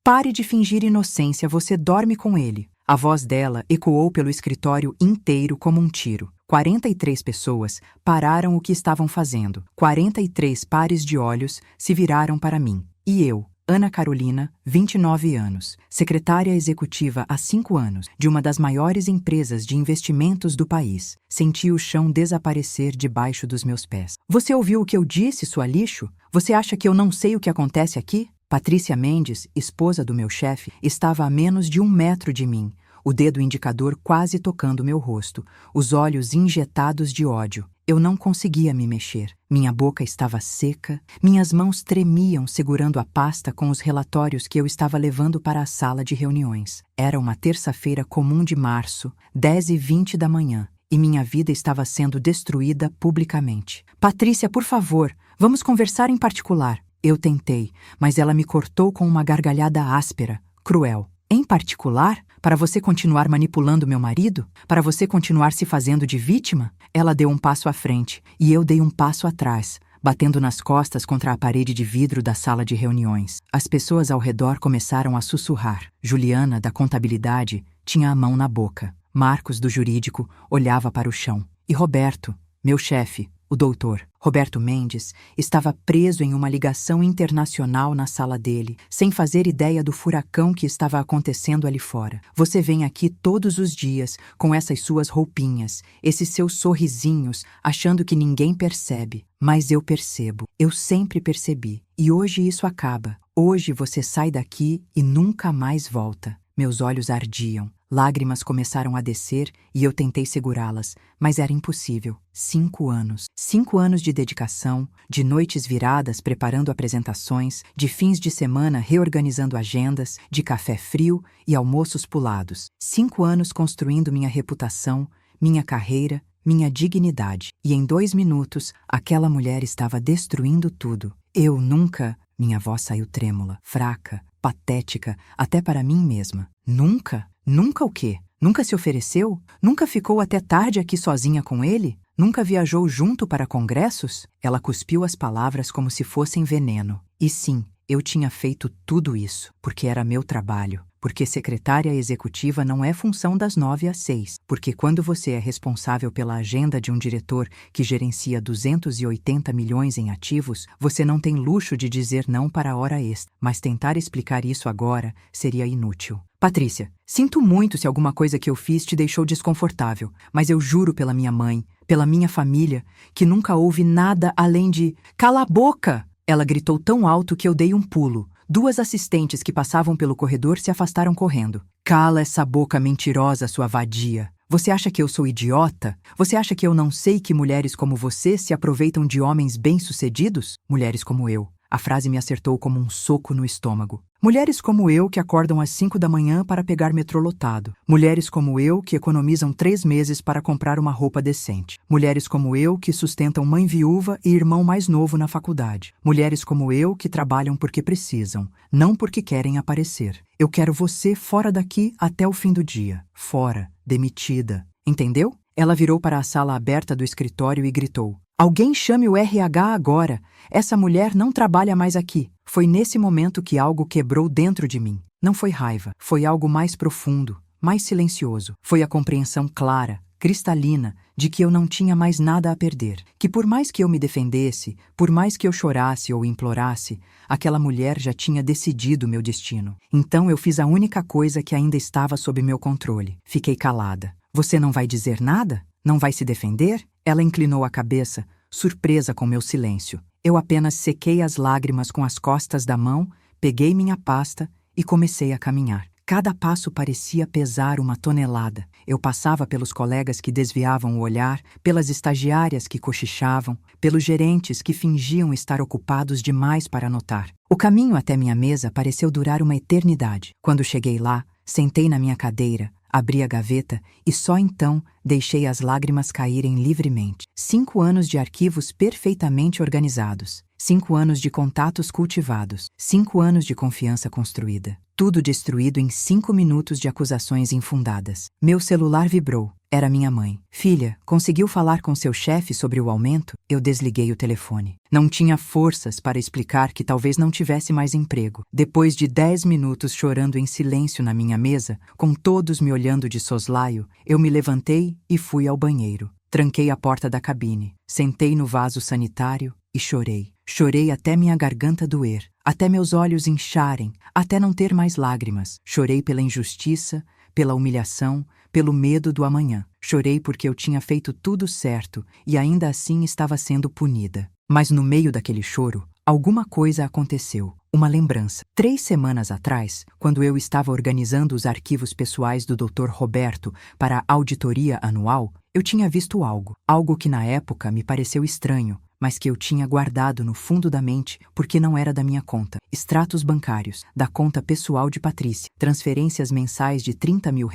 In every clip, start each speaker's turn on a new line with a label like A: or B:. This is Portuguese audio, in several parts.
A: Pare de fingir inocência, você dorme com ele. A voz dela ecoou pelo escritório inteiro como um tiro. 43 pessoas pararam o que estavam fazendo. 43 pares de olhos se viraram para mim. E eu, Ana Carolina, 29 anos, secretária executiva há 5 anos, de uma das maiores empresas de investimentos do país, senti o chão desaparecer debaixo dos meus pés. Você ouviu o que eu disse, sua lixo? Você acha que eu não sei o que acontece aqui? Patrícia Mendes, esposa do meu chefe, estava a menos de 1 metro de mim, o dedo indicador quase tocando meu rosto, os olhos injetados de ódio. Eu não conseguia me mexer. Minha boca estava seca, minhas mãos tremiam segurando a pasta com os relatórios que eu estava levando para a sala de reuniões. Era uma terça-feira comum de março, 10h20 da manhã, e minha vida estava sendo destruída publicamente. Patrícia, por favor, vamos conversar em particular. Eu tentei, mas ela me cortou com uma gargalhada áspera, cruel. Em particular? Para você continuar manipulando meu marido? Para você continuar se fazendo de vítima? Ela deu um passo à frente e eu dei um passo atrás, batendo nas costas contra a parede de vidro da sala de reuniões. As pessoas ao redor começaram a sussurrar. Juliana, da contabilidade, tinha a mão na boca. Marcos, do jurídico, olhava para o chão. E Roberto, meu chefe, o doutor Roberto Mendes, estava preso em uma ligação internacional na sala dele, sem fazer ideia do furacão que estava acontecendo ali fora. Você vem aqui todos os dias com essas suas roupinhas, esses seus sorrisinhos, achando que ninguém percebe. Mas eu percebo, eu sempre percebi. E hoje isso acaba. Hoje você sai daqui e nunca mais volta. Meus olhos ardiam. Lágrimas começaram a descer e eu tentei segurá-las, mas era impossível. 5 anos. 5 anos de dedicação, de noites viradas preparando apresentações, de fins de semana reorganizando agendas, de café frio e almoços pulados. 5 anos construindo minha reputação, minha carreira, minha dignidade. E em 2 minutos, aquela mulher estava destruindo tudo. Eu nunca... Minha voz saiu trêmula, fraca, patética, até para mim mesma. Nunca? Nunca o quê? Nunca se ofereceu? Nunca ficou até tarde aqui sozinha com ele? Nunca viajou junto para congressos? Ela cuspiu as palavras como se fossem veneno. E sim, eu tinha feito tudo isso, porque era meu trabalho. Porque secretária executiva não é função das 9 às 6. Porque quando você é responsável pela agenda de um diretor que gerencia 280 milhões em ativos, você não tem luxo de dizer não para a hora extra. Mas tentar explicar isso agora seria inútil. Patrícia, sinto muito se alguma coisa que eu fiz te deixou desconfortável, mas eu juro pela minha mãe, pela minha família, que nunca houve nada além de... Cala a boca! Ela gritou tão alto que eu dei um pulo. 2 assistentes que passavam pelo corredor se afastaram correndo. Cala essa boca mentirosa, sua vadia. Você acha que eu sou idiota? Você acha que eu não sei que mulheres como você se aproveitam de homens bem-sucedidos? Mulheres como eu. A frase me acertou como um soco no estômago. Mulheres como eu que acordam às 5 da manhã para pegar metrô lotado. Mulheres como eu que economizam 3 meses para comprar uma roupa decente. Mulheres como eu que sustentam mãe viúva e irmão mais novo na faculdade. Mulheres como eu que trabalham porque precisam, não porque querem aparecer. Eu quero você fora daqui até o fim do dia. Fora, demitida. Entendeu? Ela virou para a sala aberta do escritório e gritou. Alguém chame o RH agora. Essa mulher não trabalha mais aqui. Foi nesse momento que algo quebrou dentro de mim. Não foi raiva, foi algo mais profundo, mais silencioso. Foi a compreensão clara, cristalina, de que eu não tinha mais nada a perder. Que por mais que eu me defendesse, por mais que eu chorasse ou implorasse, aquela mulher já tinha decidido meu destino. Então eu fiz a única coisa que ainda estava sob meu controle. Fiquei calada. Você não vai dizer nada? Não vai se defender? Ela inclinou a cabeça, surpresa com meu silêncio. Eu apenas sequei as lágrimas com as costas da mão, peguei minha pasta e comecei a caminhar. Cada passo parecia pesar 1 tonelada. Eu passava pelos colegas que desviavam o olhar, pelas estagiárias que cochichavam, pelos gerentes que fingiam estar ocupados demais para notar. O caminho até minha mesa pareceu durar uma eternidade. Quando cheguei lá, sentei na minha cadeira, abri a gaveta e só então deixei as lágrimas caírem livremente. 5 anos de arquivos perfeitamente organizados. 5 anos de contatos cultivados. 5 anos de confiança construída. Tudo destruído em 5 minutos de acusações infundadas. Meu celular vibrou. Era minha mãe. Filha, conseguiu falar com seu chefe sobre o aumento? Eu desliguei o telefone. Não tinha forças para explicar que talvez não tivesse mais emprego. Depois de 10 minutos chorando em silêncio na minha mesa, com todos me olhando de soslaio, eu me levantei e fui ao banheiro. Tranquei a porta da cabine, sentei no vaso sanitário e chorei. Chorei até minha garganta doer, até meus olhos incharem, até não ter mais lágrimas. Chorei pela injustiça, pela humilhação, pelo medo do amanhã. Chorei porque eu tinha feito tudo certo e ainda assim estava sendo punida. Mas no meio daquele choro, alguma coisa aconteceu. Uma lembrança. 3 semanas atrás, quando eu estava organizando os arquivos pessoais do Dr. Roberto para a auditoria anual, eu tinha visto algo que na época me pareceu estranho, mas que eu tinha guardado no fundo da mente porque não era da minha conta. Extratos bancários, da conta pessoal de Patrícia, transferências mensais de R$30 mil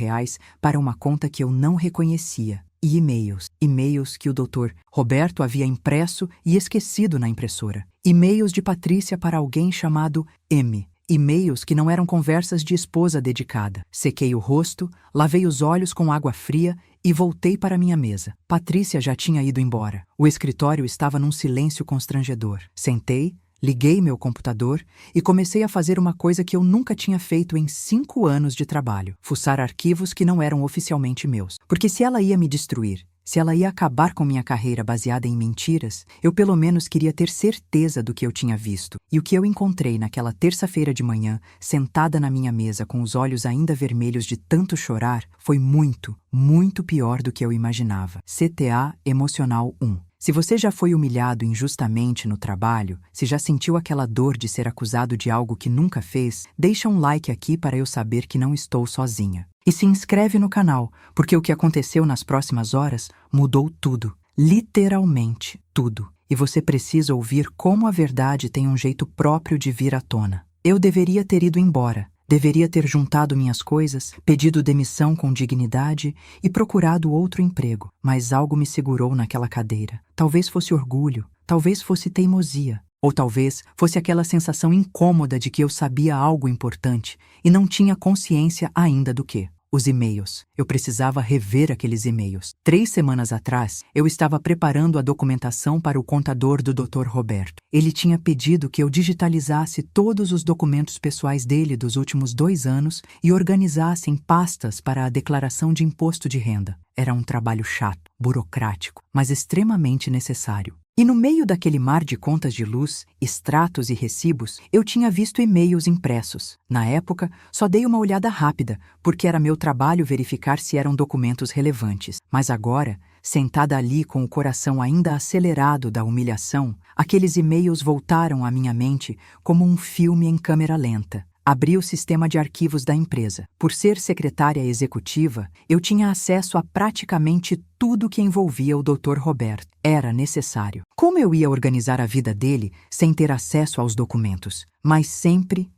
A: para uma conta que eu não reconhecia. E e-mails que o Dr. Roberto havia impresso e esquecido na impressora. E-mails de Patrícia para alguém chamado M. E-mails que não eram conversas de esposa dedicada. Sequei o rosto, lavei os olhos com água fria e voltei para minha mesa. Patrícia já tinha ido embora. O escritório estava num silêncio constrangedor. Sentei, liguei meu computador e comecei a fazer uma coisa que eu nunca tinha feito em 5 anos de trabalho: fuçar arquivos que não eram oficialmente meus. Porque se ela ia me destruir, se ela ia acabar com minha carreira baseada em mentiras, eu pelo menos queria ter certeza do que eu tinha visto. E o que eu encontrei naquela terça-feira de manhã, sentada na minha mesa com os olhos ainda vermelhos de tanto chorar, foi muito, muito pior do que eu imaginava. CTA Emocional 1. Se você já foi humilhado injustamente no trabalho, se já sentiu aquela dor de ser acusado de algo que nunca fez, deixa um like aqui para eu saber que não estou sozinha. E se inscreve no canal, porque o que aconteceu nas próximas horas mudou tudo. Literalmente tudo. E você precisa ouvir como a verdade tem um jeito próprio de vir à tona. Eu deveria ter ido embora. Deveria ter juntado minhas coisas, pedido demissão com dignidade e procurado outro emprego. Mas algo me segurou naquela cadeira. Talvez fosse orgulho, talvez fosse teimosia. Ou talvez fosse aquela sensação incômoda de que eu sabia algo importante e não tinha consciência ainda do que. Os e-mails. Eu precisava rever aqueles e-mails. 3 semanas atrás, eu estava preparando a documentação para o contador do Dr. Roberto. Ele tinha pedido que eu digitalizasse todos os documentos pessoais dele dos últimos 2 anos e organizasse em pastas para a declaração de imposto de renda. Era um trabalho chato, burocrático, mas extremamente necessário. E no meio daquele mar de contas de luz, extratos e recibos, eu tinha visto e-mails impressos. Na época, só dei uma olhada rápida, porque era meu trabalho verificar se eram documentos relevantes. Mas agora, sentada ali com o coração ainda acelerado da humilhação, aqueles e-mails voltaram à minha mente como um filme em câmera lenta. Abri o sistema de arquivos da empresa. Por ser secretária executiva, eu tinha acesso a praticamente tudo que envolvia o Dr. Roberto. Era necessário. Como eu ia organizar a vida dele sem ter acesso aos documentos? Mas sempre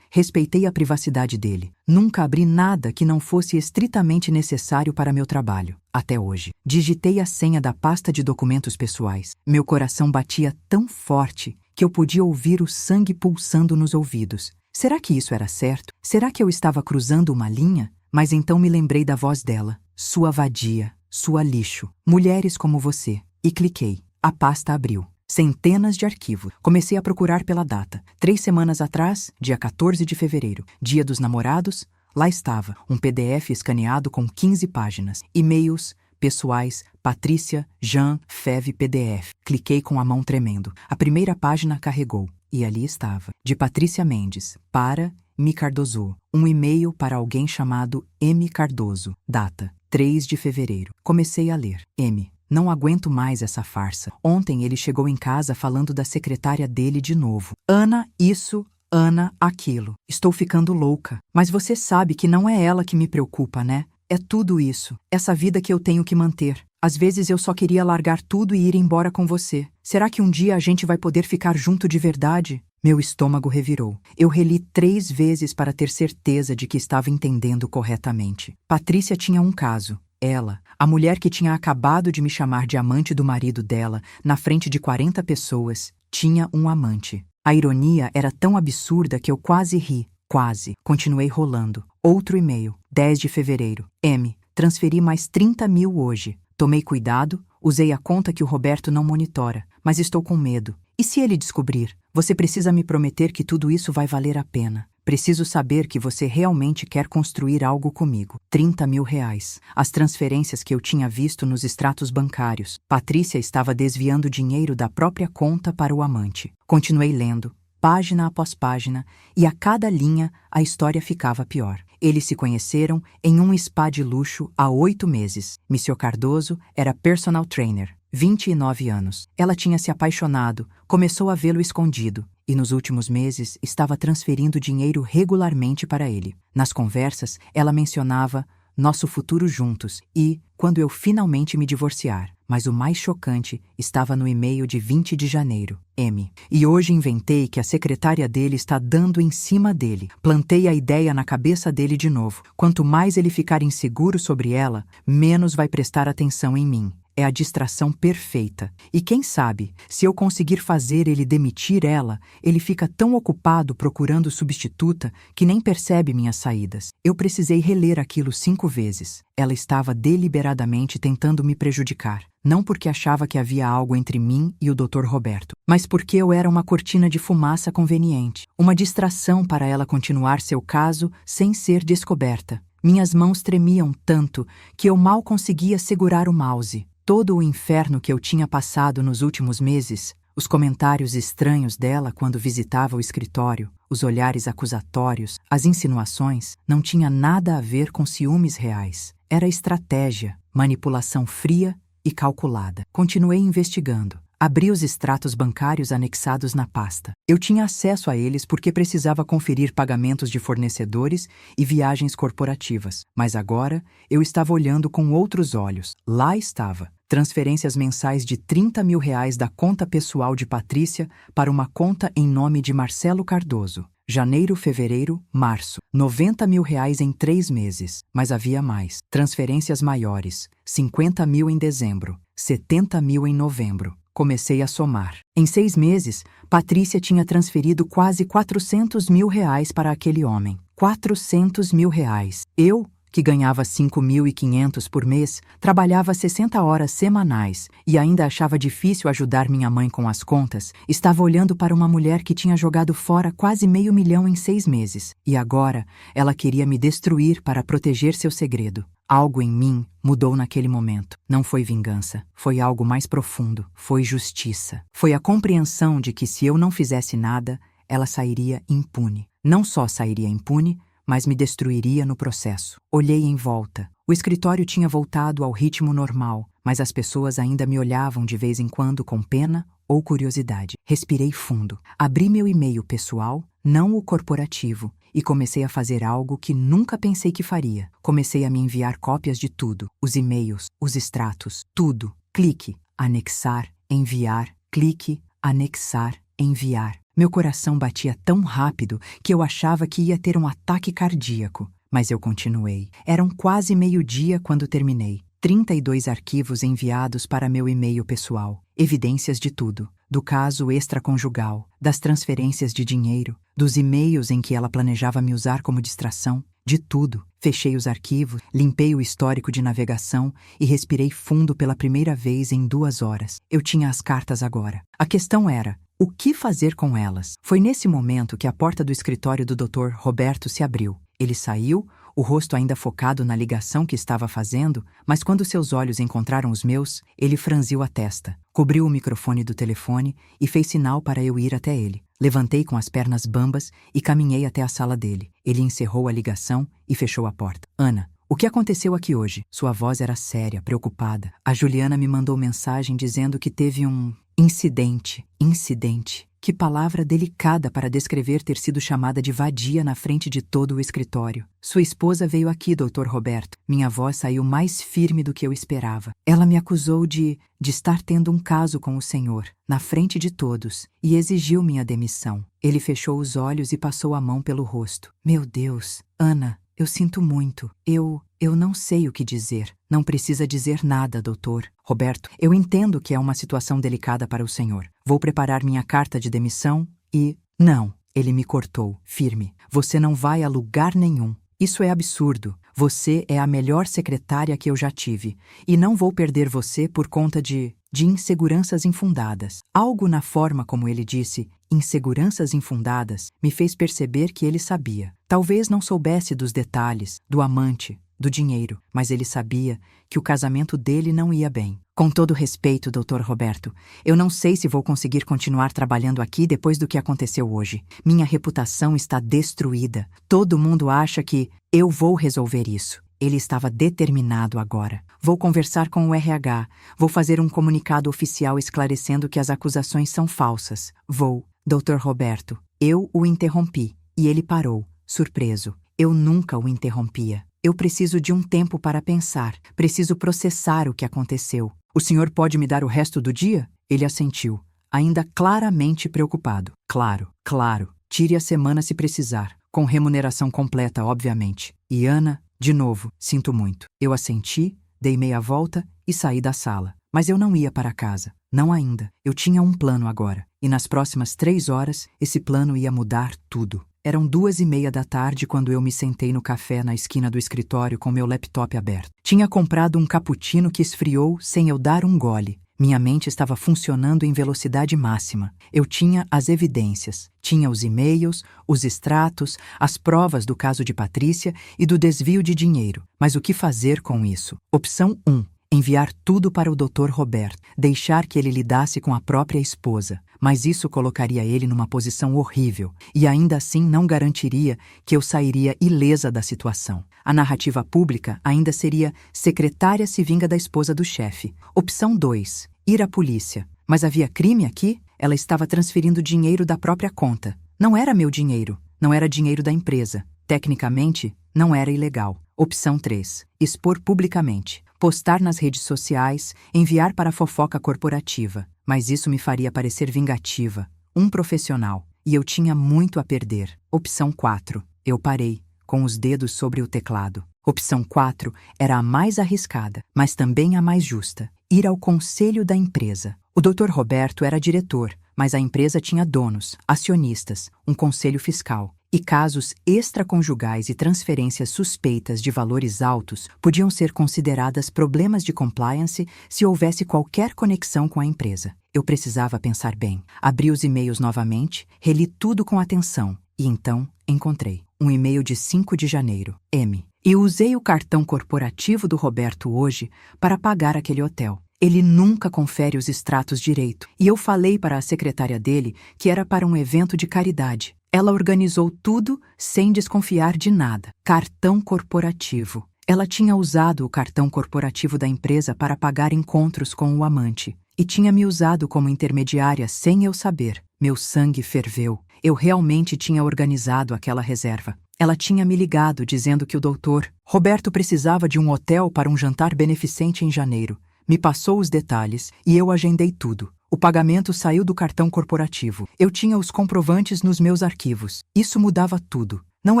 A: respeitei a privacidade dele. Nunca abri nada que não fosse estritamente necessário para meu trabalho. Até hoje. Digitei a senha da pasta de documentos pessoais. Meu coração batia tão forte que eu podia ouvir o sangue pulsando nos ouvidos. Será que isso era certo? Será que eu estava cruzando uma linha? Mas então me lembrei da voz dela. Sua vadia, sua lixo, mulheres como você. E cliquei. A pasta abriu. Centenas de arquivos. Comecei a procurar pela data. 3 semanas atrás, dia 14 de fevereiro, dia dos namorados, lá estava, um PDF escaneado com 15 páginas. E-mails pessoais, Patrícia, Jean, Fev PDF. Cliquei com a mão tremendo. A primeira página carregou. E ali estava, de Patrícia Mendes, para Mi Cardoso. Um e-mail para alguém chamado M. Cardoso. Data, 3 de fevereiro. Comecei a ler. M. Não aguento mais essa farsa. Ontem ele chegou em casa falando da secretária dele de novo. Ana isso, Ana aquilo. Estou ficando louca. Mas você sabe que não é ela que me preocupa, né? É tudo isso. Essa vida que eu tenho que manter. Às vezes eu só queria largar tudo e ir embora com você. Será que um dia a gente vai poder ficar junto de verdade? Meu estômago revirou. Eu reli 3 vezes para ter certeza de que estava entendendo corretamente. Patrícia tinha um caso. Ela, a mulher que tinha acabado de me chamar de amante do marido dela, na frente de 40 pessoas, tinha um amante. A ironia era tão absurda que eu quase ri. Quase. Continuei rolando. Outro e-mail. 10 de fevereiro. M. Transferi mais 30 mil hoje. Tomei cuidado, usei a conta que o Roberto não monitora, mas estou com medo. E se ele descobrir? Você precisa me prometer que tudo isso vai valer a pena. Preciso saber que você realmente quer construir algo comigo. 30 mil reais. As transferências que eu tinha visto nos extratos bancários. Patrícia estava desviando dinheiro da própria conta para o amante. Continuei lendo, página após página, e a cada linha a história ficava pior. Eles se conheceram em um spa de luxo há 8 meses. Monsieur Cardoso era personal trainer, 29 anos. Ela tinha se apaixonado, começou a vê-lo escondido, e nos últimos meses estava transferindo dinheiro regularmente para ele. Nas conversas, ela mencionava nosso futuro juntos e quando eu finalmente me divorciar. Mas o mais chocante estava no e-mail de 20 de janeiro. M. E hoje inventei que a secretária dele está dando em cima dele. Plantei a ideia na cabeça dele de novo. Quanto mais ele ficar inseguro sobre ela, menos vai prestar atenção em mim. É a distração perfeita. E quem sabe, se eu conseguir fazer ele demitir ela, ele fica tão ocupado procurando substituta que nem percebe minhas saídas. Eu precisei reler aquilo 5 vezes. Ela estava deliberadamente tentando me prejudicar. Não porque achava que havia algo entre mim e o Dr. Roberto, mas porque eu era uma cortina de fumaça conveniente. Uma distração para ela continuar seu caso sem ser descoberta. Minhas mãos tremiam tanto que eu mal conseguia segurar o mouse. Todo o inferno que eu tinha passado nos últimos meses, os comentários estranhos dela quando visitava o escritório, os olhares acusatórios, as insinuações, não tinha nada a ver com ciúmes reais. Era estratégia, manipulação fria e calculada. Continuei investigando. Abri os extratos bancários anexados na pasta. Eu tinha acesso a eles porque precisava conferir pagamentos de fornecedores e viagens corporativas. Mas agora eu estava olhando com outros olhos. Lá estava. Transferências mensais de 30 mil reais da conta pessoal de Patrícia para uma conta em nome de Marcelo Cardoso. Janeiro, fevereiro, março. 90 mil reais em 3 meses. Mas havia mais. Transferências maiores. 50 mil em dezembro. 70 mil em novembro. Comecei a somar. Em 6 meses, Patrícia tinha transferido quase 400 mil reais para aquele homem. 400 mil reais. Eu, que ganhava 5.500 por mês, trabalhava 60 horas semanais e ainda achava difícil ajudar minha mãe com as contas, estava olhando para uma mulher que tinha jogado fora quase $500 mil em 6 meses. E agora, ela queria me destruir para proteger seu segredo. Algo em mim mudou naquele momento. Não foi vingança, foi algo mais profundo, foi justiça. Foi a compreensão de que se eu não fizesse nada, ela sairia impune. Não só sairia impune, mas me destruiria no processo. Olhei em volta. O escritório tinha voltado ao ritmo normal, mas as pessoas ainda me olhavam de vez em quando com pena ou curiosidade. Respirei fundo. Abri meu e-mail pessoal, não o corporativo, e comecei a fazer algo que nunca pensei que faria. Comecei a me enviar cópias de tudo. Os e-mails, os extratos, tudo. Clique, anexar, enviar. Clique, anexar, enviar. Meu coração batia tão rápido que eu achava que ia ter um ataque cardíaco. Mas eu continuei. Eram quase meio-dia quando terminei. 32 arquivos enviados para meu e-mail pessoal. Evidências de tudo. Do caso extraconjugal, das transferências de dinheiro, dos e-mails em que ela planejava me usar como distração. De tudo. Fechei os arquivos, limpei o histórico de navegação e respirei fundo pela primeira vez em 2 horas. Eu tinha as cartas agora. A questão era: o que fazer com elas? Foi nesse momento que a porta do escritório do Dr. Roberto se abriu. Ele saiu, o rosto ainda focado na ligação que estava fazendo, mas quando seus olhos encontraram os meus, ele franziu a testa, cobriu o microfone do telefone e fez sinal para eu ir até ele. Levantei com as pernas bambas e caminhei até a sala dele. Ele encerrou a ligação e fechou a porta. Ana, o que aconteceu aqui hoje? Sua voz era séria, preocupada. A Juliana me mandou mensagem dizendo que teve um incidente. Incidente. Que palavra delicada para descrever ter sido chamada de vadia na frente de todo o escritório. Sua esposa veio aqui, Dr. Roberto. Minha voz saiu mais firme do que eu esperava. Ela me acusou de estar tendo um caso com o senhor, na frente de todos, e exigiu minha demissão. Ele fechou os olhos e passou a mão pelo rosto. Meu Deus, Ana, eu sinto muito. Eu não sei o que dizer. Não precisa dizer nada, doutor. Roberto, eu entendo que é uma situação delicada para o senhor. Vou preparar minha carta de demissão e... Não, ele me cortou, firme. Você não vai a lugar nenhum. Isso é absurdo. Você é a melhor secretária que eu já tive, e não vou perder você por conta de inseguranças infundadas. Algo na forma como ele disse, inseguranças infundadas, me fez perceber que ele sabia. Talvez não soubesse dos detalhes, do amante, do dinheiro, mas ele sabia que o casamento dele não ia bem. Com todo respeito, Dr. Roberto, eu não sei se vou conseguir continuar trabalhando aqui depois do que aconteceu hoje. Minha reputação está destruída. Todo mundo acha que eu vou resolver isso. Ele estava determinado agora. Vou conversar com o RH. Vou fazer um comunicado oficial esclarecendo que as acusações são falsas. Vou. Dr. Roberto, eu o interrompi. E ele parou, surpreso. Eu nunca o interrompia. Eu preciso de um tempo para pensar. Preciso processar o que aconteceu. O senhor pode me dar o resto do dia? Ele assentiu, ainda claramente preocupado. Claro, claro. Tire a semana se precisar. Com remuneração completa, obviamente. E Ana, de novo, sinto muito. Eu assenti, dei meia volta e saí da sala. Mas eu não ia para casa. Não ainda. Eu tinha um plano agora. E nas próximas 3 horas, esse plano ia mudar tudo. Eram 2:30 da tarde quando eu me sentei no café na esquina do escritório com meu laptop aberto. Tinha comprado um cappuccino que esfriou sem eu dar um gole. Minha mente estava funcionando em velocidade máxima. Eu tinha as evidências. Tinha os e-mails, os extratos, as provas do caso de Patrícia e do desvio de dinheiro. Mas o que fazer com isso? Opção 1. Enviar tudo para o Dr. Roberto. Deixar que ele lidasse com a própria esposa. Mas isso colocaria ele numa posição horrível. E ainda assim não garantiria que eu sairia ilesa da situação. A narrativa pública ainda seria secretária se vinga da esposa do chefe. Opção 2. Ir à polícia. Mas havia crime aqui? Ela estava transferindo dinheiro da própria conta. Não era meu dinheiro. Não era dinheiro da empresa. Tecnicamente, não era ilegal. Opção 3. Expor publicamente. Postar nas redes sociais, enviar para a fofoca corporativa. Mas isso me faria parecer vingativa, um profissional. E eu tinha muito a perder. Opção 4. Eu parei, com os dedos sobre o teclado. Opção 4 era a mais arriscada, mas também a mais justa. Ir ao conselho da empresa. O Dr. Roberto era diretor, mas a empresa tinha donos, acionistas, um conselho fiscal. E casos extraconjugais e transferências suspeitas de valores altos podiam ser consideradas problemas de compliance se houvesse qualquer conexão com a empresa. Eu precisava pensar bem. Abri os e-mails novamente, reli tudo com atenção e então encontrei um e-mail de 5 de janeiro. M. E usei o cartão corporativo do Roberto hoje para pagar aquele hotel. Ele nunca confere os extratos direito. E eu falei para a secretária dele que era para um evento de caridade. Ela organizou tudo sem desconfiar de nada. Cartão corporativo. Ela tinha usado o cartão corporativo da empresa para pagar encontros com o amante. E tinha me usado como intermediária sem eu saber. Meu sangue ferveu. Eu realmente tinha organizado aquela reserva. Ela tinha me ligado dizendo que o Dr. Roberto precisava de um hotel para um jantar beneficente em janeiro. Me passou os detalhes e eu agendei tudo. O pagamento saiu do cartão corporativo. Eu tinha os comprovantes nos meus arquivos. Isso mudava tudo. Não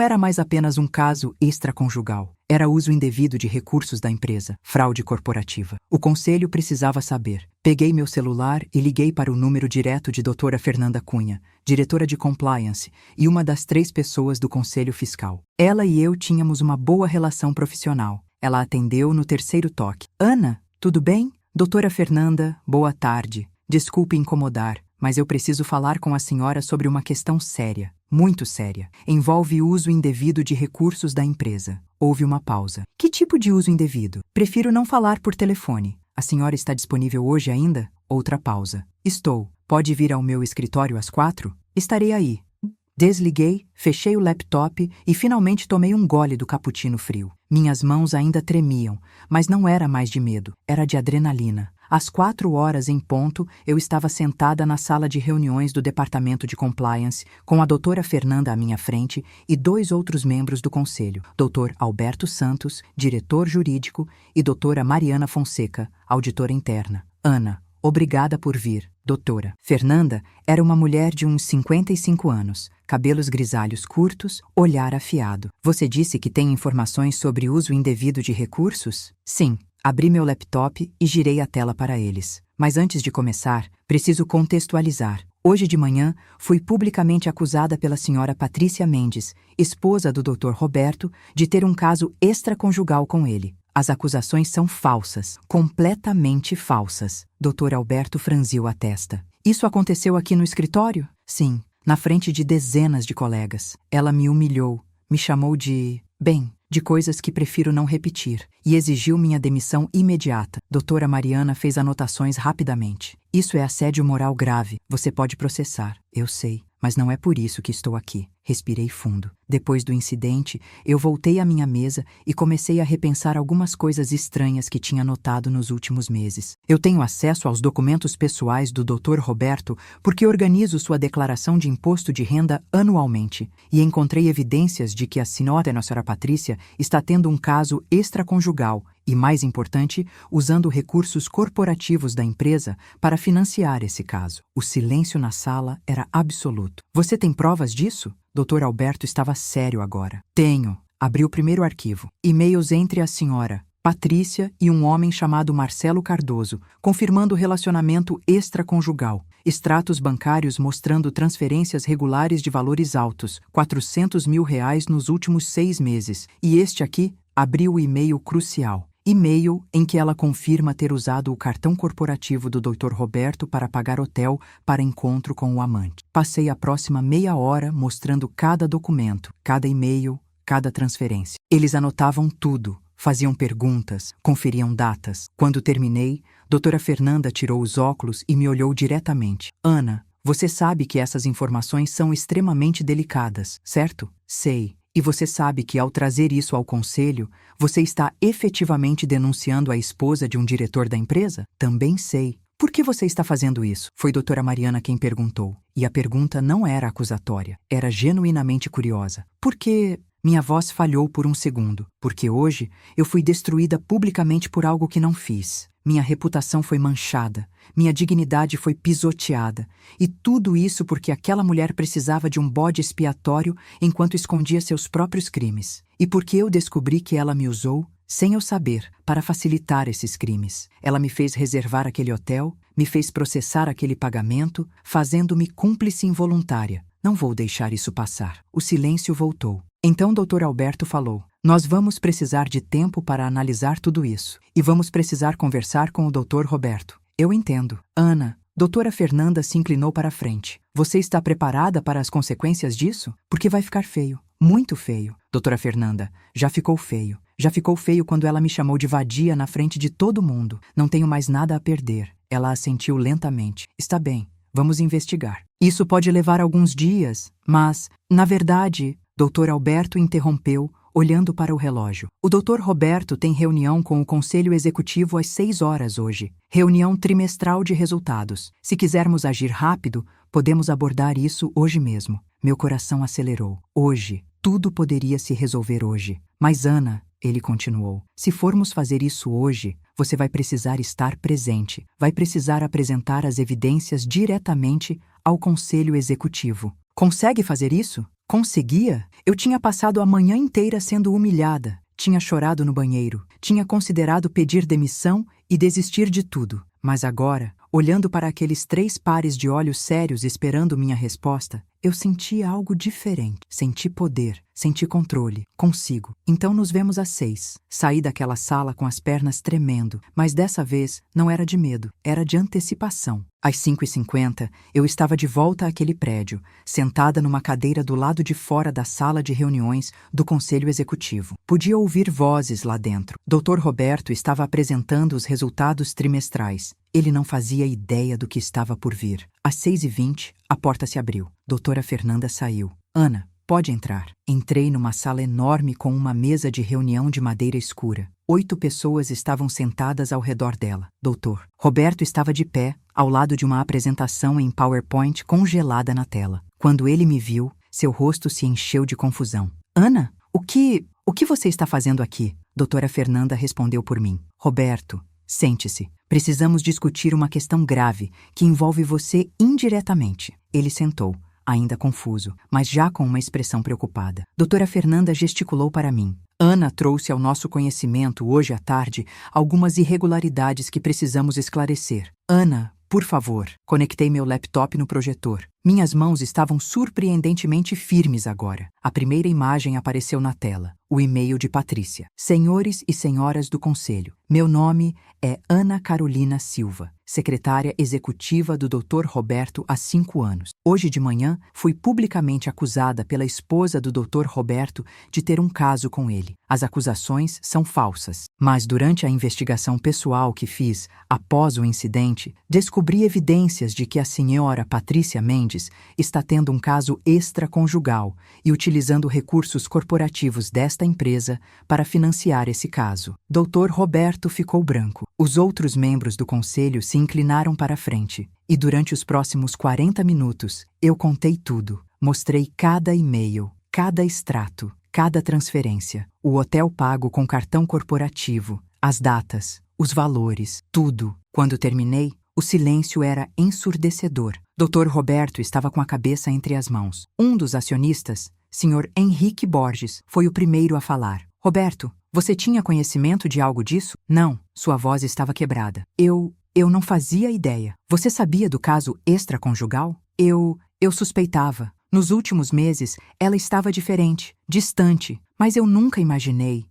A: era mais apenas um caso extraconjugal. Era uso indevido de recursos da empresa, fraude corporativa. O conselho precisava saber. Peguei meu celular e liguei para o número direto de doutora Fernanda Cunha, diretora de compliance e uma das 3 pessoas do conselho fiscal. Ela e eu tínhamos uma boa relação profissional. Ela atendeu no 3º toque. Ana, tudo bem? Doutora Fernanda, boa tarde. Desculpe incomodar, mas eu preciso falar com a senhora sobre uma questão séria, muito séria. Envolve uso indevido de recursos da empresa. Houve uma pausa. Que tipo de uso indevido? Prefiro não falar por telefone. A senhora está disponível hoje ainda? Outra pausa. Estou. Pode vir ao meu escritório às 4? Estarei aí. Desliguei, fechei o laptop e finalmente tomei um gole do cappuccino frio. Minhas mãos ainda tremiam, mas não era mais de medo, era de adrenalina. Às 4 horas em ponto, eu estava sentada na sala de reuniões do Departamento de Compliance, com a doutora Fernanda à minha frente e 2 outros membros do conselho, Dr. Alberto Santos, diretor jurídico, e doutora Mariana Fonseca, auditora interna. Ana, obrigada por vir, doutora. Fernanda era uma mulher de uns 55 anos, cabelos grisalhos curtos, olhar afiado. Você disse que tem informações sobre uso indevido de recursos? Sim. Abri meu laptop e girei a tela para eles. Mas antes de começar, preciso contextualizar. Hoje de manhã, fui publicamente acusada pela senhora Patrícia Mendes, esposa do Dr. Roberto, de ter um caso extraconjugal com ele. As acusações são falsas, completamente falsas. Dr. Alberto franziu a testa. Isso aconteceu aqui no escritório? Sim, na frente de dezenas de colegas. Ela me humilhou, me chamou de coisas que prefiro não repetir, e exigiu minha demissão imediata. Doutora Mariana fez anotações rapidamente. Isso é assédio moral grave. Você pode processar. Eu sei, mas não é por isso que estou aqui. Respirei fundo. Depois do incidente, eu voltei à minha mesa e comecei a repensar algumas coisas estranhas que tinha notado nos últimos meses. Eu tenho acesso aos documentos pessoais do Dr. Roberto porque organizo sua declaração de imposto de renda anualmente e encontrei evidências de que a senhora Patrícia está tendo um caso extraconjugal e, mais importante, usando recursos corporativos da empresa para financiar esse caso. O silêncio na sala era absoluto. Você tem provas disso? Dr. Alberto estava sério agora. Tenho. Abri o primeiro arquivo. E-mails entre a senhora Patrícia e um homem chamado Marcelo Cardoso, confirmando o relacionamento extraconjugal. Extratos bancários mostrando transferências regulares de valores altos, R$400 mil nos últimos 6 meses. E este aqui abriu o e-mail crucial. E-mail em que ela confirma ter usado o cartão corporativo do Dr. Roberto para pagar hotel para encontro com o amante. Passei a próxima meia hora mostrando cada documento, cada e-mail, cada transferência. Eles anotavam tudo, faziam perguntas, conferiam datas. Quando terminei, doutora Fernanda tirou os óculos e me olhou diretamente. Ana, você sabe que essas informações são extremamente delicadas, certo? Sei. E você sabe que, ao trazer isso ao conselho, você está efetivamente denunciando a esposa de um diretor da empresa? Também sei. Por que você está fazendo isso? Foi doutora Mariana quem perguntou. E a pergunta não era acusatória, era genuinamente curiosa. Por que... Minha voz falhou por um segundo, porque hoje eu fui destruída publicamente por algo que não fiz. Minha reputação foi manchada, minha dignidade foi pisoteada, e tudo isso porque aquela mulher precisava de um bode expiatório enquanto escondia seus próprios crimes. E porque eu descobri que ela me usou, sem eu saber, para facilitar esses crimes. Ela me fez reservar aquele hotel, me fez processar aquele pagamento, fazendo-me cúmplice involuntária. Não vou deixar isso passar. O silêncio voltou. Então Dr. Alberto falou, nós vamos precisar de tempo para analisar tudo isso. E vamos precisar conversar com o Dr. Roberto. Eu entendo. Ana, doutora Fernanda se inclinou para a frente. Você está preparada para as consequências disso? Porque vai ficar feio. Muito feio. Doutora Fernanda, já ficou feio. Já ficou feio quando ela me chamou de vadia na frente de todo mundo. Não tenho mais nada a perder. Ela assentiu lentamente. Está bem, vamos investigar. Isso pode levar alguns dias, mas, na verdade... Dr. Alberto interrompeu, olhando para o relógio. O Dr. Roberto tem reunião com o Conselho Executivo às 6 horas hoje. Reunião trimestral de resultados. Se quisermos agir rápido, podemos abordar isso hoje mesmo. Meu coração acelerou. Hoje. Tudo poderia se resolver hoje. Mas Ana, ele continuou, se formos fazer isso hoje, você vai precisar estar presente. Vai precisar apresentar as evidências diretamente ao Conselho Executivo. Consegue fazer isso? Conseguia? Eu tinha passado a manhã inteira sendo humilhada, tinha chorado no banheiro, tinha considerado pedir demissão e desistir de tudo. Mas agora, olhando para aqueles 3 pares de olhos sérios esperando minha resposta, eu senti algo diferente. Senti poder, senti controle. Consigo. Então nos vemos às 6. Saí daquela sala com as pernas tremendo, mas dessa vez não era de medo, era de antecipação. Às 5h50, eu estava de volta àquele prédio, sentada numa cadeira do lado de fora da sala de reuniões do Conselho Executivo. Podia ouvir vozes lá dentro. Dr. Roberto estava apresentando os resultados trimestrais. Ele não fazia ideia do que estava por vir. Às 6h20, a porta se abriu. Doutora Fernanda saiu. Ana, pode entrar. Entrei numa sala enorme com uma mesa de reunião de madeira escura. 8 pessoas estavam sentadas ao redor dela. Doutor Roberto estava de pé, ao lado de uma apresentação em PowerPoint congelada na tela. Quando ele me viu, seu rosto se encheu de confusão. Ana, o que você está fazendo aqui? Doutora Fernanda respondeu por mim. Roberto, sente-se. Precisamos discutir uma questão grave que envolve você indiretamente. Ele sentou, ainda confuso, mas já com uma expressão preocupada. Doutora Fernanda gesticulou para mim. Ana trouxe ao nosso conhecimento hoje à tarde algumas irregularidades que precisamos esclarecer. Ana, por favor. Conectei meu laptop no projetor. Minhas mãos estavam surpreendentemente firmes agora. A primeira imagem apareceu na tela. O e-mail de Patrícia. Senhores e senhoras do Conselho, meu nome é Ana Carolina Silva, secretária executiva do Dr. Roberto há 5 anos. Hoje de manhã, fui publicamente acusada pela esposa do Dr. Roberto de ter um caso com ele. As acusações são falsas, mas durante a investigação pessoal que fiz após o incidente, descobri evidências de que a senhora Patrícia Mendes está tendo um caso extraconjugal e utilizando recursos corporativos desta empresa para financiar esse caso. Dr. Roberto ficou branco. Os outros membros do conselho se inclinaram para a frente e durante os próximos 40 minutos eu contei tudo. Mostrei cada e-mail, cada extrato, cada transferência, o hotel pago com cartão corporativo, as datas, os valores, tudo. Quando terminei, o silêncio era ensurdecedor. Dr. Roberto estava com a cabeça entre as mãos. Um dos acionistas, Sr. Henrique Borges, foi o primeiro a falar. Roberto, você tinha conhecimento de algo disso? Não, sua voz estava quebrada. Eu não fazia ideia. Você sabia do caso extraconjugal? Eu suspeitava. Nos últimos meses, ela estava diferente, distante, mas eu nunca imaginei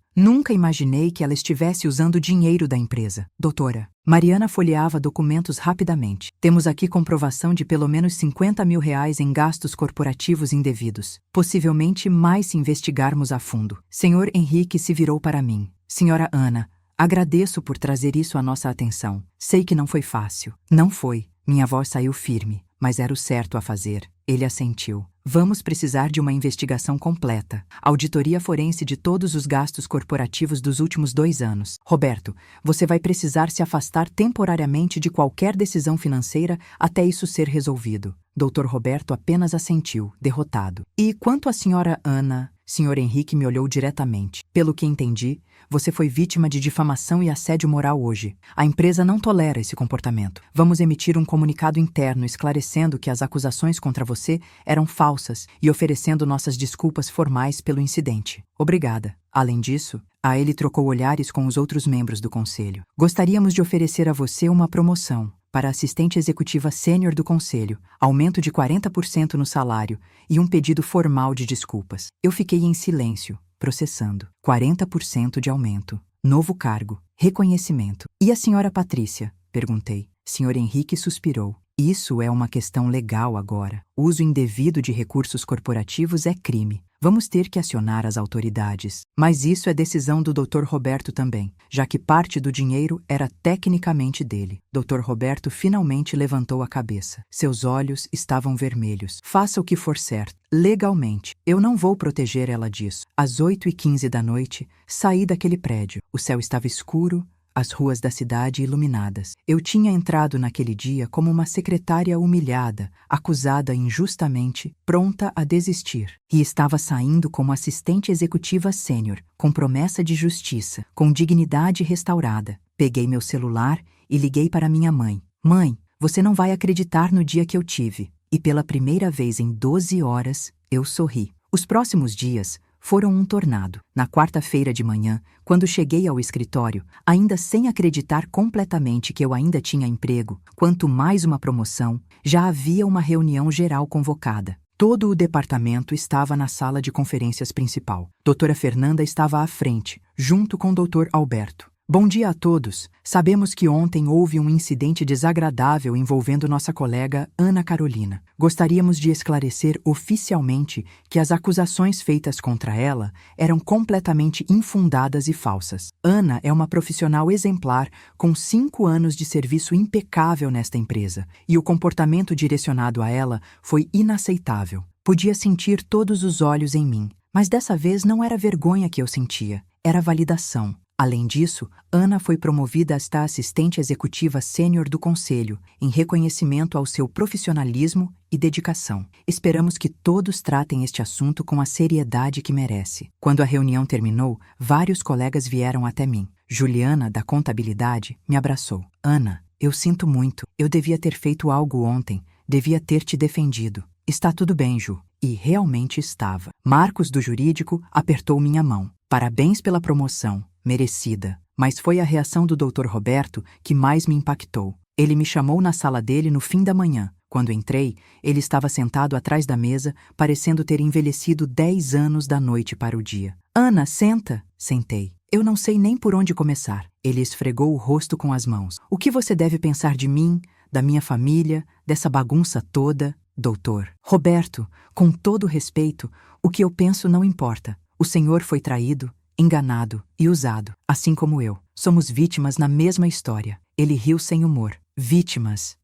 A: que ela estivesse usando dinheiro da empresa. Doutora, Mariana folheava documentos rapidamente. Temos aqui comprovação de pelo menos R$50 mil em gastos corporativos indevidos. Possivelmente mais se investigarmos a fundo. Senhor Henrique se virou para mim. Senhora Ana, agradeço por trazer isso à nossa atenção. Sei que não foi fácil. Não foi. Minha voz saiu firme, mas era o certo a fazer. Ele assentiu. Vamos precisar de uma investigação completa. Auditoria forense de todos os gastos corporativos dos últimos 2 anos. Roberto, você vai precisar se afastar temporariamente de qualquer decisão financeira até isso ser resolvido. Dr. Roberto apenas assentiu, derrotado. E quanto à senhora Ana? Sr. Henrique me olhou diretamente. Pelo que entendi, você foi vítima de difamação e assédio moral hoje. A empresa não tolera esse comportamento. Vamos emitir um comunicado interno esclarecendo que as acusações contra você eram falsas e oferecendo nossas desculpas formais pelo incidente. Obrigada. Além disso, ele trocou olhares com os outros membros do conselho. Gostaríamos de oferecer a você uma promoção para assistente executiva sênior do conselho, aumento de 40% no salário e um pedido formal de desculpas. Eu fiquei em silêncio, processando. 40% de aumento, novo cargo, reconhecimento. E a senhora Patrícia? Perguntei. Sr. Henrique suspirou. Isso é uma questão legal agora. Uso indevido de recursos corporativos é crime. Vamos ter que acionar as autoridades. Mas isso é decisão do Dr. Roberto também, já que parte do dinheiro era tecnicamente dele. Dr. Roberto finalmente levantou a cabeça. Seus olhos estavam vermelhos. Faça o que for certo. Legalmente. Eu não vou proteger ela disso. Às 8h15 da noite, saí daquele prédio. O céu estava escuro, as ruas da cidade iluminadas. Eu tinha entrado naquele dia como uma secretária humilhada, acusada injustamente, pronta a desistir. E estava saindo como assistente executiva sênior, com promessa de justiça, com dignidade restaurada. Peguei meu celular e liguei para minha mãe. Mãe, você não vai acreditar no dia que eu tive. E pela primeira vez em 12 horas, eu sorri. Os próximos dias foram um tornado. Na quarta-feira de manhã, quando cheguei ao escritório, ainda sem acreditar completamente que eu ainda tinha emprego, quanto mais uma promoção, já havia uma reunião geral convocada. Todo o departamento estava na sala de conferências principal. Doutora Fernanda estava à frente, junto com Dr. Alberto. Bom dia a todos. Sabemos que ontem houve um incidente desagradável envolvendo nossa colega Ana Carolina. Gostaríamos de esclarecer oficialmente que as acusações feitas contra ela eram completamente infundadas e falsas. Ana é uma profissional exemplar com 5 anos de serviço impecável nesta empresa, e o comportamento direcionado a ela foi inaceitável. Podia sentir todos os olhos em mim, mas dessa vez não era vergonha que eu sentia, era validação. Além disso, Ana foi promovida a esta assistente executiva sênior do conselho, em reconhecimento ao seu profissionalismo e dedicação. Esperamos que todos tratem este assunto com a seriedade que merece. Quando a reunião terminou, vários colegas vieram até mim. Juliana, da contabilidade, me abraçou. Ana, eu sinto muito. Eu devia ter feito algo ontem. Devia ter te defendido. Está tudo bem, Ju. E realmente estava. Marcos, do jurídico, apertou minha mão. Parabéns pela promoção. Merecida. Mas foi a reação do Dr. Roberto que mais me impactou. Ele me chamou na sala dele no fim da manhã. Quando entrei, ele estava sentado atrás da mesa, parecendo ter envelhecido 10 anos da noite para o dia. Ana, senta. Sentei. Eu não sei nem por onde começar. Ele esfregou o rosto com as mãos. O que você deve pensar de mim, da minha família, dessa bagunça toda? Doutor Roberto, com todo respeito, o que eu penso não importa. O senhor foi traído, enganado e usado, assim como eu. Somos vítimas na mesma história. Ele riu sem humor. Vítimas?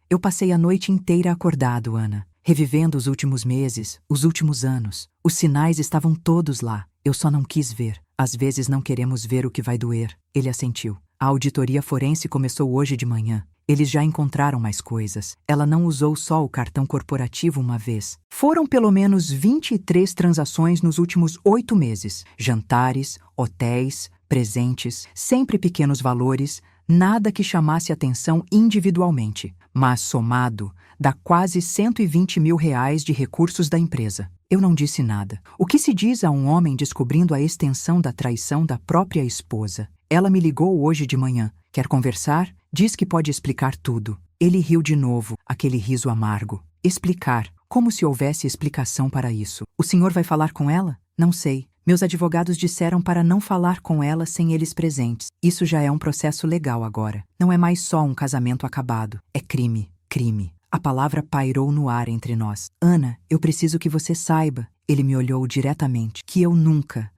A: Eu passei a noite inteira acordado, Ana, revivendo os últimos meses, os últimos anos. Os sinais estavam todos lá. Eu só não quis ver. Às vezes não queremos ver o que vai doer. Ele assentiu. A auditoria forense começou hoje de manhã. Eles já encontraram mais coisas. Ela não usou só o cartão corporativo uma vez. Foram pelo menos 23 transações nos últimos 8 meses. Jantares, hotéis, presentes, sempre pequenos valores, nada que chamasse atenção individualmente. Mas, somado, dá quase R$120 mil de recursos da empresa. Eu não disse nada. O que se diz a um homem descobrindo a extensão da traição da própria esposa? Ela me ligou hoje de manhã. Quer conversar? Diz que pode explicar tudo. Ele riu de novo, aquele riso amargo. Explicar? Como se houvesse explicação para isso. O senhor vai falar com ela? Não sei. Meus advogados disseram para não falar com ela sem eles presentes. Isso já é um processo legal agora. Não é mais só um casamento acabado. É crime. Crime. A palavra pairou no ar entre nós. Ana, eu preciso que você saiba. Ele me olhou diretamente. Que eu nunca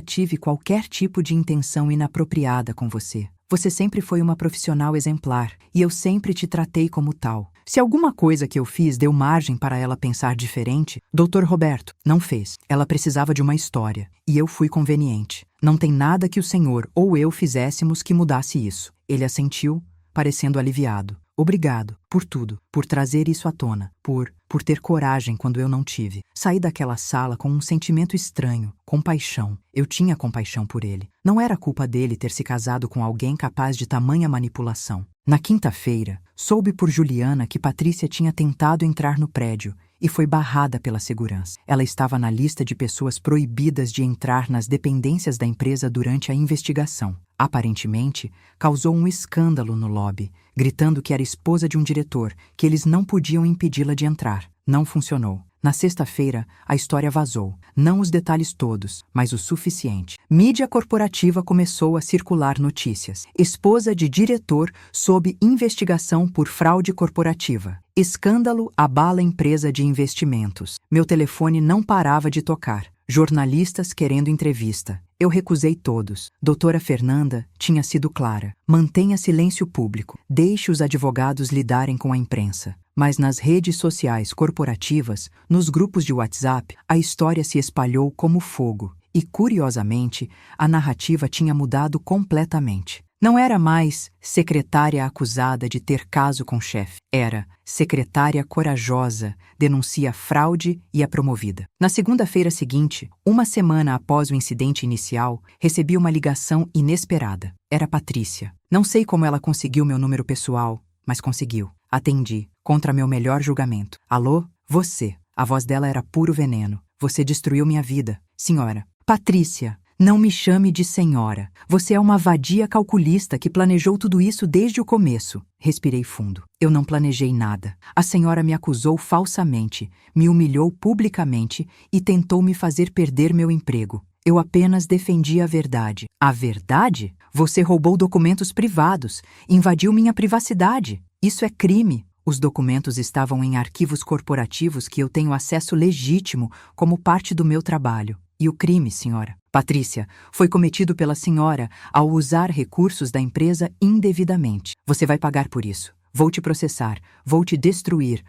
A: tive qualquer tipo de intenção inapropriada com você. Você sempre foi uma profissional exemplar e eu sempre te tratei como tal. Se alguma coisa que eu fiz deu margem para ela pensar diferente, Dr. Roberto, não fez. Ela precisava de uma história e eu fui conveniente. Não tem nada que o senhor ou eu fizéssemos que mudasse isso. Ele assentiu, parecendo aliviado. Obrigado por tudo, por trazer isso à tona, por ter coragem quando eu não tive. Saí daquela sala com um sentimento estranho, compaixão. Eu tinha compaixão por ele. Não era culpa dele ter se casado com alguém capaz de tamanha manipulação. Na quinta-feira, soube por Juliana que Patrícia tinha tentado entrar no prédio e foi barrada pela segurança. Ela estava na lista de pessoas proibidas de entrar nas dependências da empresa durante a investigação. Aparentemente, causou um escândalo no lobby, gritando que era esposa de um diretor, que eles não podiam impedi-la de entrar. Não funcionou. Na sexta-feira, a história vazou. Não os detalhes todos, mas o suficiente. Mídia corporativa começou a circular notícias. Esposa de diretor sob investigação por fraude corporativa. Escândalo abala empresa de investimentos. Meu telefone não parava de tocar. Jornalistas querendo entrevista. Eu recusei todos. Doutora Fernanda tinha sido clara. Mantenha silêncio público. Deixe os advogados lidarem com a imprensa. Mas nas redes sociais corporativas, nos grupos de WhatsApp, a história se espalhou como fogo. E, curiosamente, a narrativa tinha mudado completamente. Não era mais secretária acusada de ter caso com chefe. Era secretária corajosa, denuncia fraude e é promovida. Na segunda-feira seguinte, uma semana após o incidente inicial, recebi uma ligação inesperada. Era Patrícia. Não sei como ela conseguiu meu número pessoal, mas conseguiu. Atendi, contra meu melhor julgamento. Alô? Você. A voz dela era puro veneno. Você destruiu minha vida. Senhora. Patrícia. Não me chame de senhora. Você é uma vadia calculista que planejou tudo isso desde o começo. Respirei fundo. Eu não planejei nada. A senhora me acusou falsamente, me humilhou publicamente e tentou me fazer perder meu emprego. Eu apenas defendi a verdade. A verdade? Você roubou documentos privados, invadiu minha privacidade. Isso é crime. Os documentos estavam em arquivos corporativos que eu tenho acesso legítimo como parte do meu trabalho. E o crime, senhora? Patrícia, foi cometido pela senhora ao usar recursos da empresa indevidamente. Você vai pagar por isso. Vou te processar. Vou te destruir.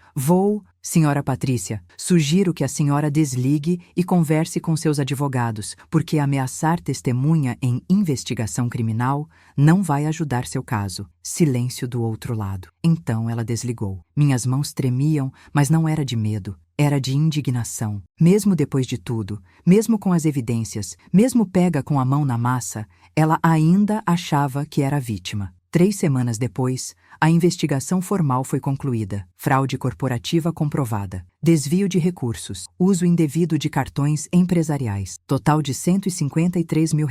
A: Senhora Patrícia, sugiro que a senhora desligue e converse com seus advogados, porque ameaçar testemunha em investigação criminal não vai ajudar seu caso. Silêncio do outro lado. Então ela desligou. Minhas mãos tremiam, mas não era de medo. Era de indignação. Mesmo depois de tudo, mesmo com as evidências, mesmo pega com a mão na massa, ela ainda achava que era vítima. 3 semanas depois, a investigação formal foi concluída. Fraude corporativa comprovada. Desvio de recursos. Uso indevido de cartões empresariais. Total de R$ 153 mil.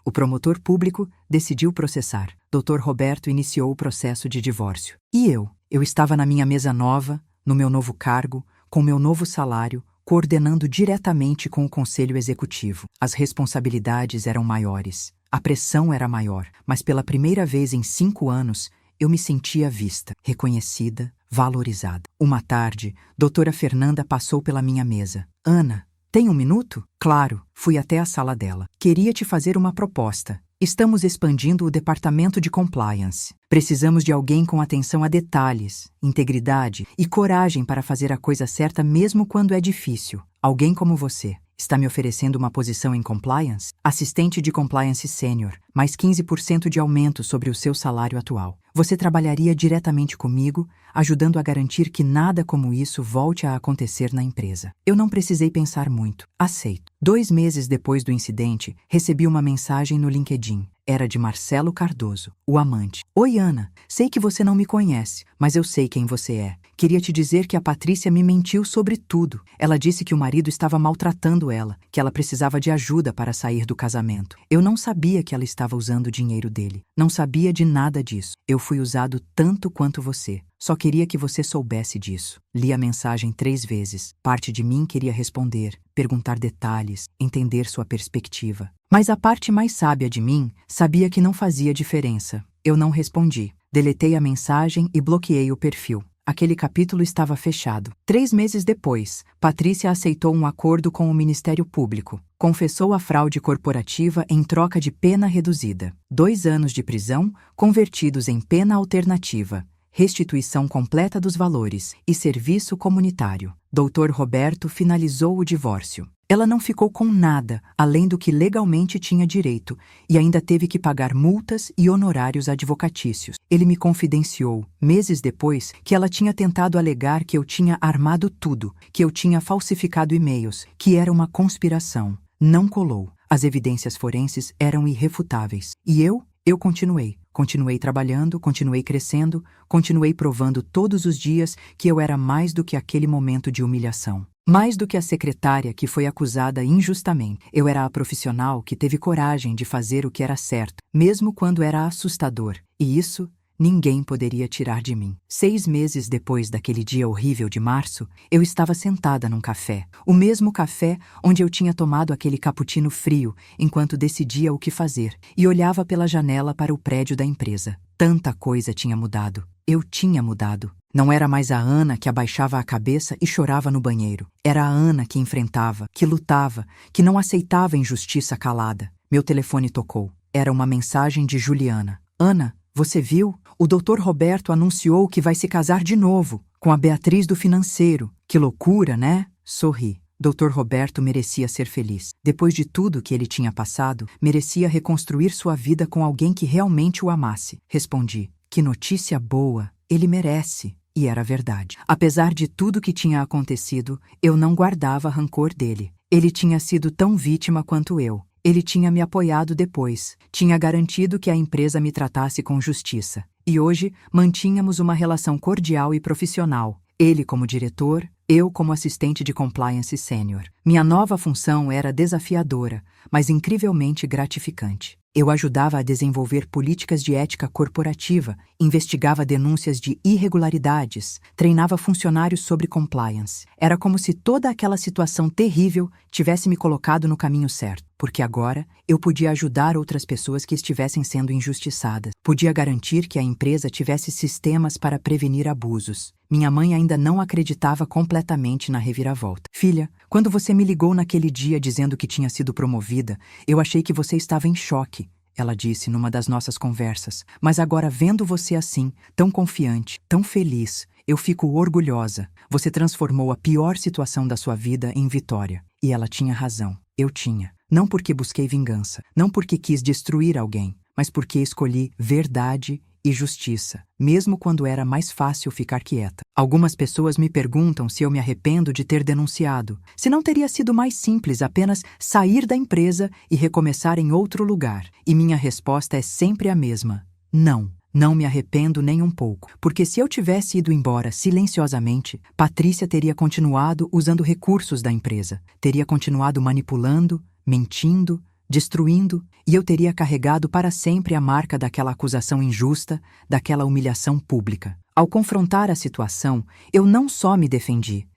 A: O promotor público decidiu processar. Dr. Roberto iniciou o processo de divórcio. E eu? Eu estava na minha mesa nova, no meu novo cargo, com meu novo salário, coordenando diretamente com o Conselho Executivo. As responsabilidades eram maiores. A pressão era maior, mas pela primeira vez em 5 anos, eu me sentia vista, reconhecida, valorizada. Uma tarde, doutora Fernanda passou pela minha mesa. Ana, tem um minuto? Claro, fui até a sala dela. Queria te fazer uma proposta. Estamos expandindo o departamento de compliance. Precisamos de alguém com atenção a detalhes, integridade e coragem para fazer a coisa certa mesmo quando é difícil. Alguém como você. Está me oferecendo uma posição em compliance? Assistente de compliance sênior, mais 15% de aumento sobre o seu salário atual. Você trabalharia diretamente comigo, ajudando a garantir que nada como isso volte a acontecer na empresa. Eu não precisei pensar muito. Aceito. 2 meses depois do incidente, recebi uma mensagem no LinkedIn. Era de Marcelo Cardoso, o amante. Oi, Ana. Sei que você não me conhece, mas eu sei quem você é. Queria te dizer que a Patrícia me mentiu sobre tudo. Ela disse que o marido estava maltratando ela, que ela precisava de ajuda para sair do casamento. Eu não sabia que ela estava usando o dinheiro dele. Não sabia de nada disso. Eu fui usado tanto quanto você. Só queria que você soubesse disso. Li a mensagem 3 vezes. Parte de mim queria responder, perguntar detalhes, entender sua perspectiva. Mas a parte mais sábia de mim sabia que não fazia diferença. Eu não respondi. Deletei a mensagem e bloqueei o perfil. Aquele capítulo estava fechado. 3 meses depois, Patrícia aceitou um acordo com o Ministério Público. Confessou a fraude corporativa em troca de pena reduzida. 2 anos de prisão, convertidos em pena alternativa. Restituição completa dos valores e serviço comunitário. Dr. Roberto finalizou o divórcio. Ela não ficou com nada, além do que legalmente tinha direito, e ainda teve que pagar multas e honorários advocatícios. Ele me confidenciou, meses depois, que ela tinha tentado alegar que eu tinha armado tudo, que eu tinha falsificado e-mails, que era uma conspiração. Não colou. As evidências forenses eram irrefutáveis. E eu continuei. Continuei trabalhando, continuei crescendo, continuei provando todos os dias que eu era mais do que aquele momento de humilhação. Mais do que a secretária que foi acusada injustamente. Eu era a profissional que teve coragem de fazer o que era certo, mesmo quando era assustador. E isso ninguém poderia tirar de mim. 6 meses depois daquele dia horrível de março, eu estava sentada num café. O mesmo café onde eu tinha tomado aquele cappuccino frio enquanto decidia o que fazer, e olhava pela janela para o prédio da empresa. Tanta coisa tinha mudado. Eu tinha mudado. Não era mais a Ana que abaixava a cabeça e chorava no banheiro. Era a Ana que enfrentava, que lutava, que não aceitava injustiça calada. Meu telefone tocou. Era uma mensagem de Juliana. Ana, você viu? O Dr. Roberto anunciou que vai se casar de novo, com a Beatriz do financeiro. Que loucura, né? Sorri. Dr. Roberto merecia ser feliz. Depois de tudo que ele tinha passado, merecia reconstruir sua vida com alguém que realmente o amasse. Respondi. Que notícia boa. Ele merece. E era verdade. Apesar de tudo que tinha acontecido, eu não guardava rancor dele. Ele tinha sido tão vítima quanto eu. Ele tinha me apoiado depois. Tinha garantido que a empresa me tratasse com justiça. E hoje, mantínhamos uma relação cordial e profissional. Ele como diretor, eu como assistente de compliance sênior. Minha nova função era desafiadora, mas incrivelmente gratificante. Eu ajudava a desenvolver políticas de ética corporativa, investigava denúncias de irregularidades, treinava funcionários sobre compliance. Era como se toda aquela situação terrível tivesse me colocado no caminho certo, porque agora eu podia ajudar outras pessoas que estivessem sendo injustiçadas. Podia garantir que a empresa tivesse sistemas para prevenir abusos. Minha mãe ainda não acreditava completamente na reviravolta. Filha, quando você me ligou naquele dia dizendo que tinha sido promovida, eu achei que você estava em choque, ela disse numa das nossas conversas. Mas agora vendo você assim, tão confiante, tão feliz, eu fico orgulhosa. Você transformou a pior situação da sua vida em vitória. E ela tinha razão. Eu tinha. Não porque busquei vingança, não porque quis destruir alguém, mas porque escolhi verdade e justiça, mesmo quando era mais fácil ficar quieta. Algumas pessoas me perguntam se eu me arrependo de ter denunciado, se não teria sido mais simples apenas sair da empresa e recomeçar em outro lugar. E minha resposta é sempre a mesma: não. Não me arrependo nem um pouco, porque se eu tivesse ido embora silenciosamente, Patrícia teria continuado usando recursos da empresa, teria continuado manipulando, mentindo, destruindo, e eu teria carregado para sempre a marca daquela acusação injusta, daquela humilhação pública. Ao confrontar a situação, eu não só me defendi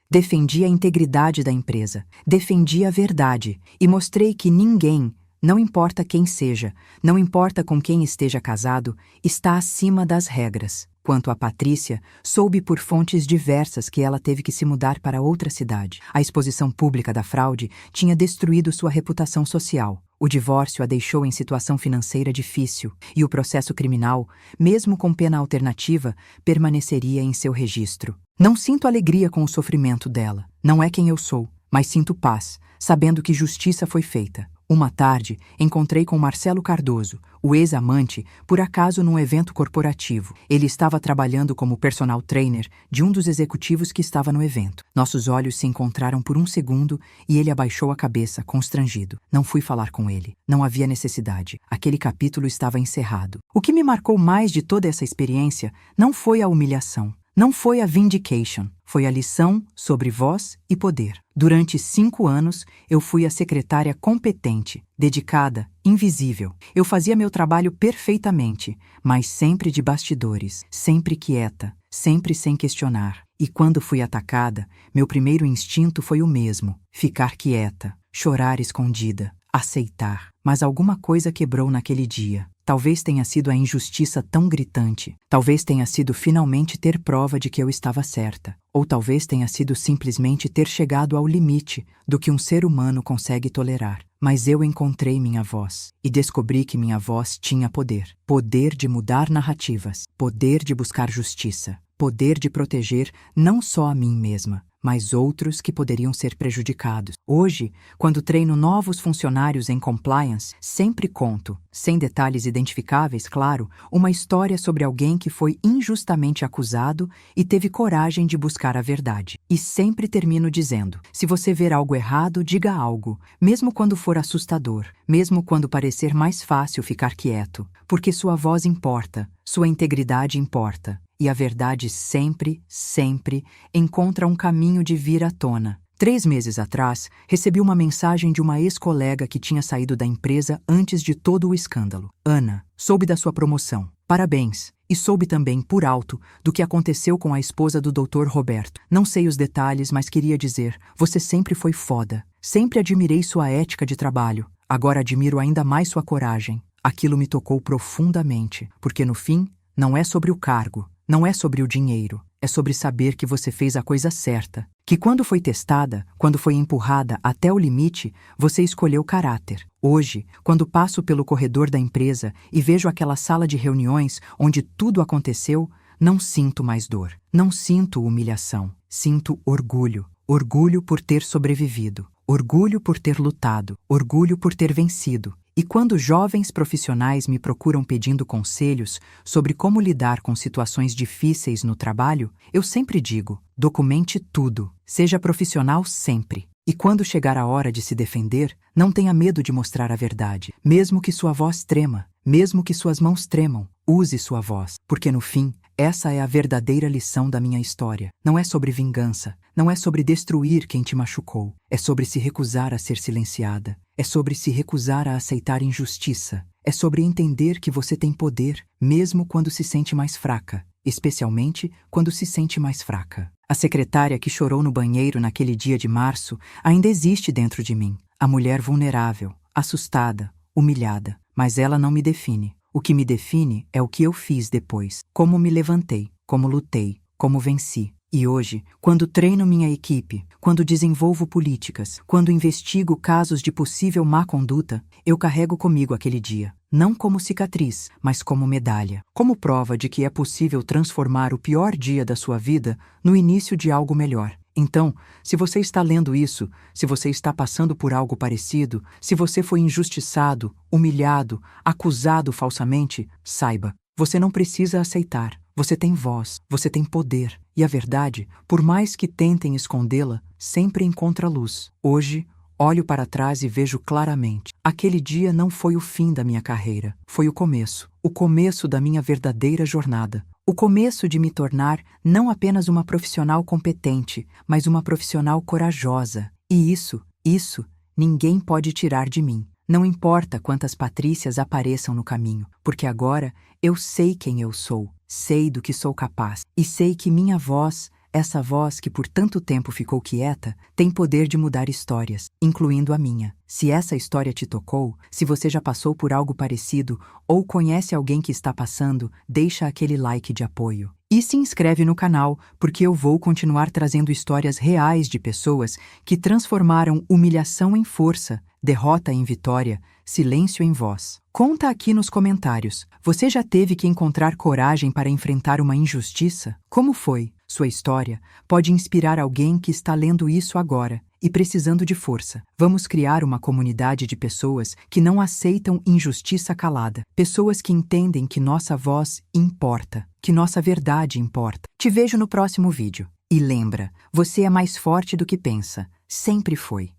A: a integridade da empresa, defendi a verdade e mostrei que ninguém, não importa quem seja, não importa com quem esteja casado, está acima das regras. Quanto a Patrícia, soube por fontes diversas que ela teve que se mudar para outra cidade. A exposição pública da fraude tinha destruído sua reputação social. O divórcio a deixou em situação financeira difícil e o processo criminal, mesmo com pena alternativa, permaneceria em seu registro. Não sinto alegria com o sofrimento dela. Não é quem eu sou, mas sinto paz, sabendo que justiça foi feita. Uma tarde, encontrei com Marcelo Cardoso, o ex-amante, por acaso num evento corporativo. Ele estava trabalhando como personal trainer de um dos executivos que estava no evento. Nossos olhos se encontraram por um segundo e ele abaixou a cabeça, constrangido. Não fui falar com ele. Não havia necessidade. Aquele capítulo estava encerrado. O que me marcou mais de toda essa experiência não foi a humilhação. Não foi a vindication, foi a lição sobre voz e poder. Durante 5 anos, eu fui a secretária competente, dedicada, invisível. Eu fazia meu trabalho perfeitamente, mas sempre de bastidores, sempre quieta, sempre sem questionar. E quando fui atacada, meu primeiro instinto foi o mesmo: ficar quieta, chorar escondida, aceitar. Mas alguma coisa quebrou naquele dia. Talvez tenha sido a injustiça tão gritante. Talvez tenha sido finalmente ter prova de que eu estava certa. Ou talvez tenha sido simplesmente ter chegado ao limite do que um ser humano consegue tolerar. Mas eu encontrei minha voz e descobri que minha voz tinha poder. Poder de mudar narrativas. Poder de buscar justiça. Poder de proteger não só a mim mesma, mas outros que poderiam ser prejudicados. Hoje, quando treino novos funcionários em compliance, sempre conto, sem detalhes identificáveis, claro, uma história sobre alguém que foi injustamente acusado e teve coragem de buscar a verdade. E sempre termino dizendo: se você ver algo errado, diga algo, mesmo quando for assustador, mesmo quando parecer mais fácil ficar quieto, porque sua voz importa, sua integridade importa. E a verdade sempre, sempre encontra um caminho de vir à tona. 3 meses atrás, recebi uma mensagem de uma ex-colega que tinha saído da empresa antes de todo o escândalo. Ana, soube da sua promoção. Parabéns. E soube também, por alto, do que aconteceu com a esposa do Dr. Roberto. Não sei os detalhes, mas queria dizer, você sempre foi foda. Sempre admirei sua ética de trabalho. Agora admiro ainda mais sua coragem. Aquilo me tocou profundamente, porque no fim, não é sobre o cargo. Não é sobre o dinheiro, é sobre saber que você fez a coisa certa, que quando foi testada, quando foi empurrada até o limite, você escolheu caráter. Hoje, quando passo pelo corredor da empresa e vejo aquela sala de reuniões onde tudo aconteceu, não sinto mais dor, não sinto humilhação, sinto orgulho. Orgulho por ter sobrevivido, orgulho por ter lutado, orgulho por ter vencido. E quando jovens profissionais me procuram pedindo conselhos sobre como lidar com situações difíceis no trabalho, eu sempre digo: documente tudo, seja profissional sempre. E quando chegar a hora de se defender, não tenha medo de mostrar a verdade. Mesmo que sua voz trema, mesmo que suas mãos tremam, use sua voz, porque no fim, essa é a verdadeira lição da minha história. Não é sobre vingança, não é sobre destruir quem te machucou, é sobre se recusar a ser silenciada, é sobre se recusar a aceitar injustiça, é sobre entender que você tem poder, mesmo quando se sente mais fraca, especialmente quando se sente mais fraca. A secretária que chorou no banheiro naquele dia de março ainda existe dentro de mim. A mulher vulnerável, assustada, humilhada, mas ela não me define. O que me define é o que eu fiz depois, como me levantei, como lutei, como venci. E hoje, quando treino minha equipe, quando desenvolvo políticas, quando investigo casos de possível má conduta, eu carrego comigo aquele dia, não como cicatriz, mas como medalha, como prova de que é possível transformar o pior dia da sua vida no início de algo melhor. Então, se você está lendo isso, se você está passando por algo parecido, se você foi injustiçado, humilhado, acusado falsamente, saiba, você não precisa aceitar. Você tem voz, você tem poder. E a verdade, por mais que tentem escondê-la, sempre encontra luz. Hoje, olho para trás e vejo claramente. Aquele dia não foi o fim da minha carreira, foi o começo da minha verdadeira jornada. O começo de me tornar não apenas uma profissional competente, mas uma profissional corajosa. E isso, ninguém pode tirar de mim. Não importa quantas Patrícias apareçam no caminho, porque agora eu sei quem eu sou, sei do que sou capaz, e sei que minha voz, essa voz que por tanto tempo ficou quieta, tem poder de mudar histórias, incluindo a minha. Se essa história te tocou, se você já passou por algo parecido ou conhece alguém que está passando, deixa aquele like de apoio. E se inscreve no canal, porque eu vou continuar trazendo histórias reais de pessoas que transformaram humilhação em força, derrota em vitória, silêncio em voz. Conta aqui nos comentários. Você já teve que encontrar coragem para enfrentar uma injustiça? Como foi? Sua história pode inspirar alguém que está lendo isso agora e precisando de força. Vamos criar uma comunidade de pessoas que não aceitam injustiça calada. Pessoas que entendem que nossa voz importa, que nossa verdade importa. Te vejo no próximo vídeo. E lembra, você é mais forte do que pensa. Sempre foi.